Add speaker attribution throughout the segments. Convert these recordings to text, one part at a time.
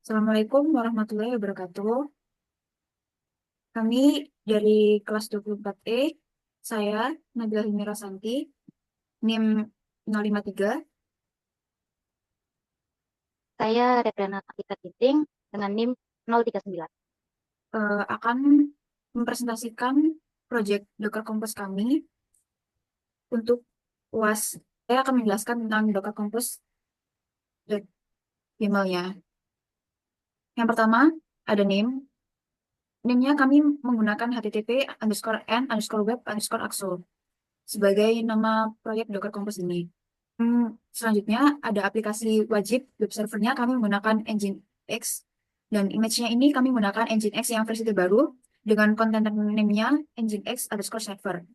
Speaker 1: Assalamualaikum warahmatullahi wabarakatuh. Kami dari kelas 24E, saya Nabila Humira Santi, NIM 053,
Speaker 2: Saya Rebrana Kapita Ginting dengan NIM 039.
Speaker 1: akan mempresentasikan proyek Docker Compose kami untuk UAS. Saya akan menjelaskan tentang Docker Compose dan YAML-nya. Yang pertama, ada NIM. NIM-nya kami menggunakan http _n _web _axo sebagai nama proyek Docker Compose ini. Selanjutnya ada aplikasi wajib web servernya kami menggunakan Nginx dan image-nya ini kami menggunakan Nginx yang versi terbaru dengan container name-nya Nginx_server.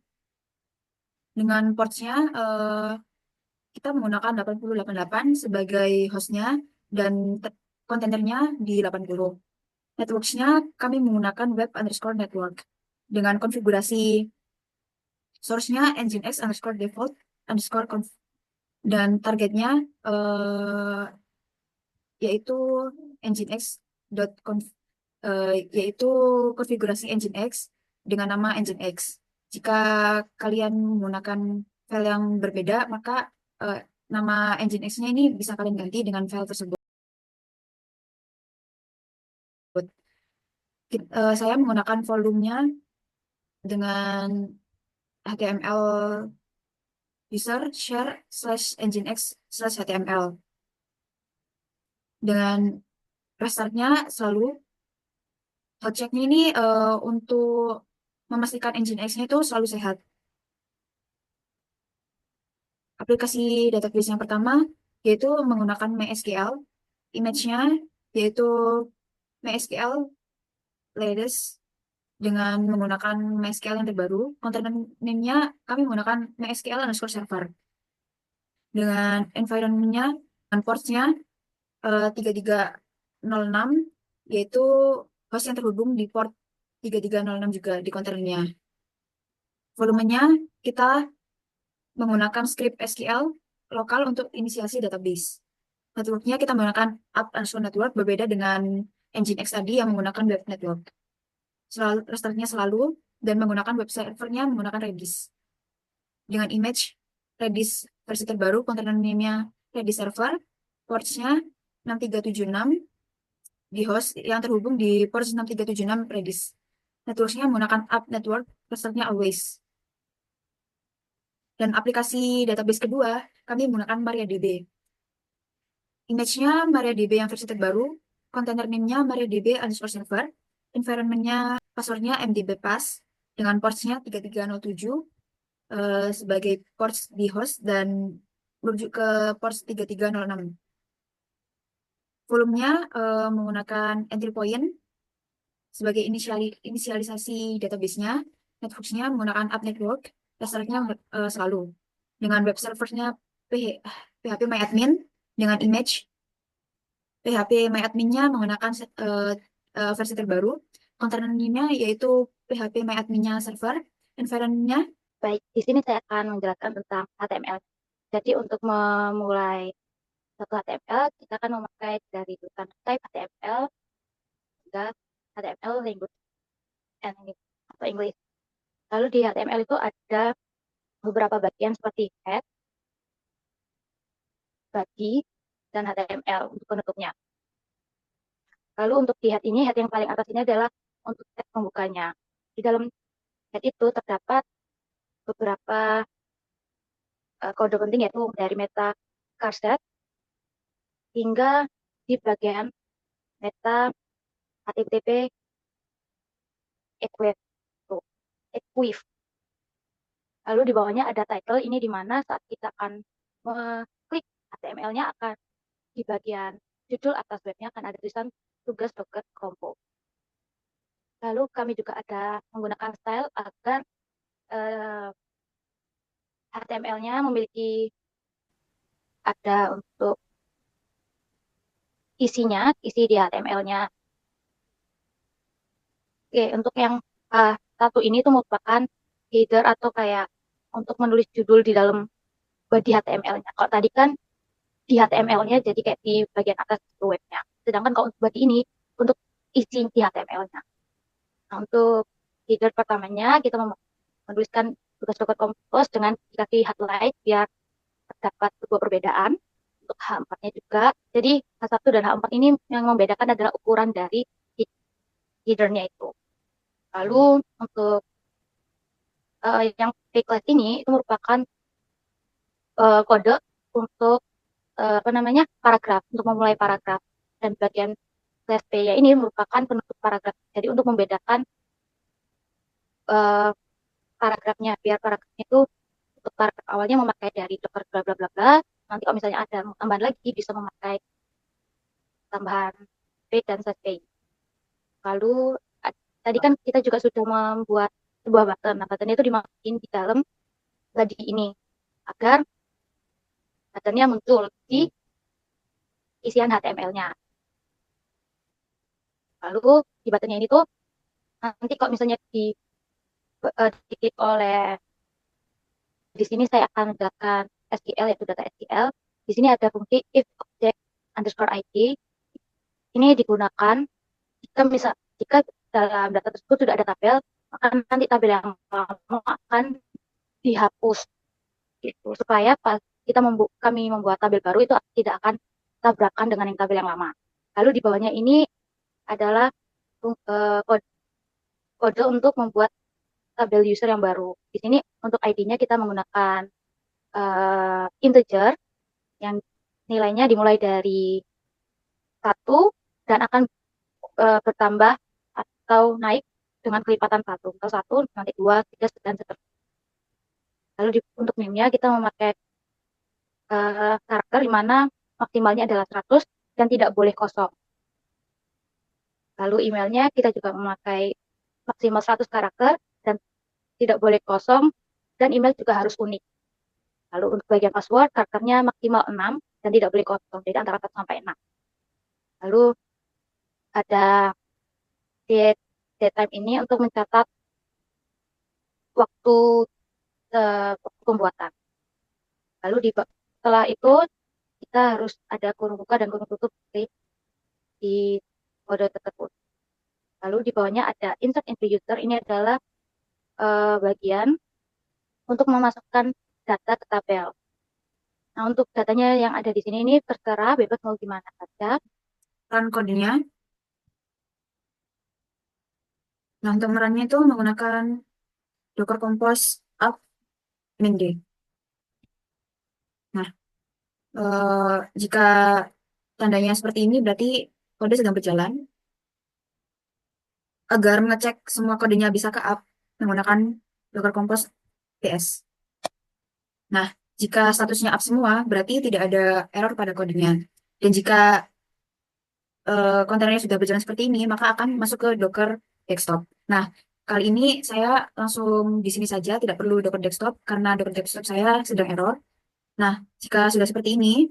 Speaker 1: Dengan ports-nya kita menggunakan 8088 sebagai host-nya dan kontainernya di 80. Networks-nya kami menggunakan web_network dengan konfigurasi source-nya Nginx_default_conf dan targetnya eh, yaitu nginx.conf yaitu konfigurasi nginx dengan nama nginx. Jika kalian menggunakan file yang berbeda, maka eh, nama nginx-nya ini bisa kalian ganti dengan file tersebut. Saya menggunakan volumenya dengan HTML user share /nginx/html dengan restartnya selalu hot check-nya ini untuk memastikan Nginx-nya itu selalu sehat. Aplikasi database yang pertama yaitu menggunakan MySQL. Image-nya yaitu MySQL latest dengan menggunakan MySQL yang terbaru. Container name-nya kami menggunakan MySQL_server. Dengan environment-nya dan ports-nya 3306 yaitu host yang terhubung di port 3306 juga di kontainernya. Volumenya kita menggunakan script SQL lokal untuk inisiasi database. Networknya kita menggunakan app_network berbeda dengan Nginx tadi yang menggunakan web network. Selalu, restartnya selalu dan menggunakan web servernya menggunakan Redis. Dengan image Redis versi terbaru, container name-nya Redis server, ports-nya 6376 di host yang terhubung di port 6376 Redis. Networknya menggunakan app network, restartnya always. Dan aplikasi database kedua, kami menggunakan MariaDB. Image-nya MariaDB yang versi terbaru, container name-nya MariaDB_server, environment-nya, password-nya mdbpass, dengan ports-nya 3307 sebagai ports di host dan merujuk ke ports 3306. Volumenya menggunakan entry point sebagai inisialisasi database-nya, networks-nya menggunakan app network, dasarnya selalu. Dengan web server-nya phpMyAdmin, dengan image phpMyAdmin-nya menggunakan versi terbaru, container name-nya yaitu phpMyAdmin-nya server, environment-nya
Speaker 2: Baik, di sini saya akan menjelaskan tentang HTML. Jadi untuk memulai satu HTML, kita akan memakai dari tulisan type HTML hingga HTML language and atau English. Lalu di HTML itu ada beberapa bagian seperti head, body, dan HTML untuk penutupnya. Lalu untuk di head ini, head yang paling atas ini adalah untuk teks pembukanya. Di dalam head itu terdapat beberapa kode penting yaitu dari meta charset hingga di bagian meta HTTP equif. Equif. Lalu di bawahnya ada title, ini di mana saat kita akan mengklik HTML-nya akan di bagian judul atas webnya akan ada tulisan tugas Docker Compose. Lalu kami juga ada menggunakan style agar HTML-nya memiliki ada untuk isinya, isi di HTML-nya. Oke, untuk yang satu ini tuh merupakan header atau kayak untuk menulis judul di dalam body HTML-nya. Kalau tadi kan di HTML-nya jadi kayak di bagian atas itu webnya. Sedangkan kalau untuk body ini untuk isi di HTML-nya. Nah, untuk header pertamanya kita menuliskan tugas Docker Compose dengan dikasih highlight biar terdapat sebuah perbedaan. Untuk H4-nya juga. Jadi H1 dan H4 ini yang membedakan adalah ukuran dari header-nya itu. Lalu untuk yang class ini itu merupakan kode untuk apa namanya paragraf untuk memulai paragraf dan bagian slash p ya ini merupakan penutup paragraf. Jadi untuk membedakan eh, paragrafnya biar paragrafnya itu untuk paragraf awalnya memakai dari docker bla bla bla bla. Nanti kalau misalnya ada tambahan lagi bisa memakai tambahan p dan slash p. Lalu tadi kan kita juga sudah membuat sebuah button. Nah, button itu dimasukin di dalam body ini agar buttonnya muncul di isian HTML-nya. Lalu di buttonnya ini tuh nanti kalau misalnya diklik oleh di sini saya akan menjelaskan SQL yaitu data SQL. Di sini ada fungsi if object underscore ID. Ini digunakan jika dalam data tersebut sudah ada tabel, maka nanti tabel yang lama akan dihapus gitu supaya pas kami membuat tabel baru itu tidak akan tabrakan dengan yang tabel yang lama. Lalu di bawahnya ini adalah kode, kode untuk membuat tabel user yang baru. Di sini untuk ID-nya kita menggunakan integer yang nilainya dimulai dari 1 dan akan bertambah atau naik dengan kelipatan 1. Atau 1, nanti 2, 3, dan seterusnya. Lalu untuk meme-nya kita memakai karakter di mana maksimalnya adalah 100 dan tidak boleh kosong. Lalu emailnya kita juga memakai maksimal 100 karakter dan tidak boleh kosong dan email juga harus unik. Lalu untuk bagian password karakternya maksimal 6 dan tidak boleh kosong. Jadi antara 1 sampai 6. Lalu ada date time ini untuk mencatat waktu, waktu pembuatan. Lalu setelah itu kita harus ada kurung buka dan kurung tutup di kode tersebut. Lalu di bawahnya ada insert into user. Ini adalah bagian untuk memasukkan data ke tabel. Nah, untuk datanya yang ada di sini ini terserah bebas mau gimana saja.
Speaker 1: Run kodenya. Nah, untuk merannya itu menggunakan Docker Compose up min d. Nah, jika tandanya seperti ini berarti kode sedang berjalan. Agar mengecek semua kodenya bisa ke up menggunakan Docker Compose ps. Nah, jika statusnya up semua, berarti tidak ada error pada kodenya. Dan jika kontainernya sudah berjalan seperti ini, maka akan masuk ke Docker Desktop. Nah, kali ini saya langsung di sini saja, tidak perlu Docker Desktop, karena Docker Desktop saya sedang error. Nah, jika sudah seperti ini,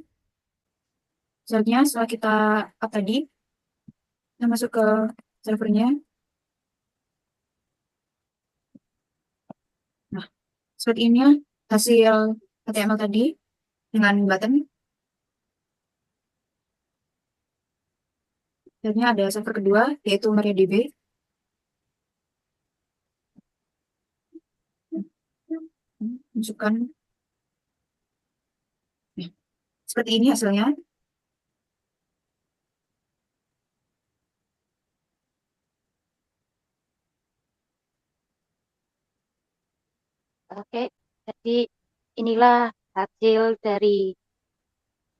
Speaker 1: selanjutnya setelah kita up tadi, kita masuk ke servernya. Nah, seperti ini ya, hasil HTML tadi dengan button. Selanjutnya ada server kedua, yaitu MariaDB. Masukkan. Nah, seperti ini hasilnya.
Speaker 2: Oke, jadi inilah hasil dari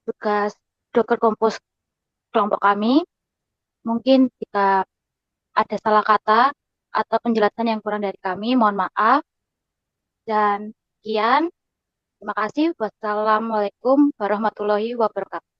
Speaker 2: tugas Docker Compose kelompok kami. Mungkin jika ada salah kata atau penjelasan yang kurang dari kami, mohon maaf. Dan sekian, terima kasih. Wassalamualaikum warahmatullahi wabarakatuh.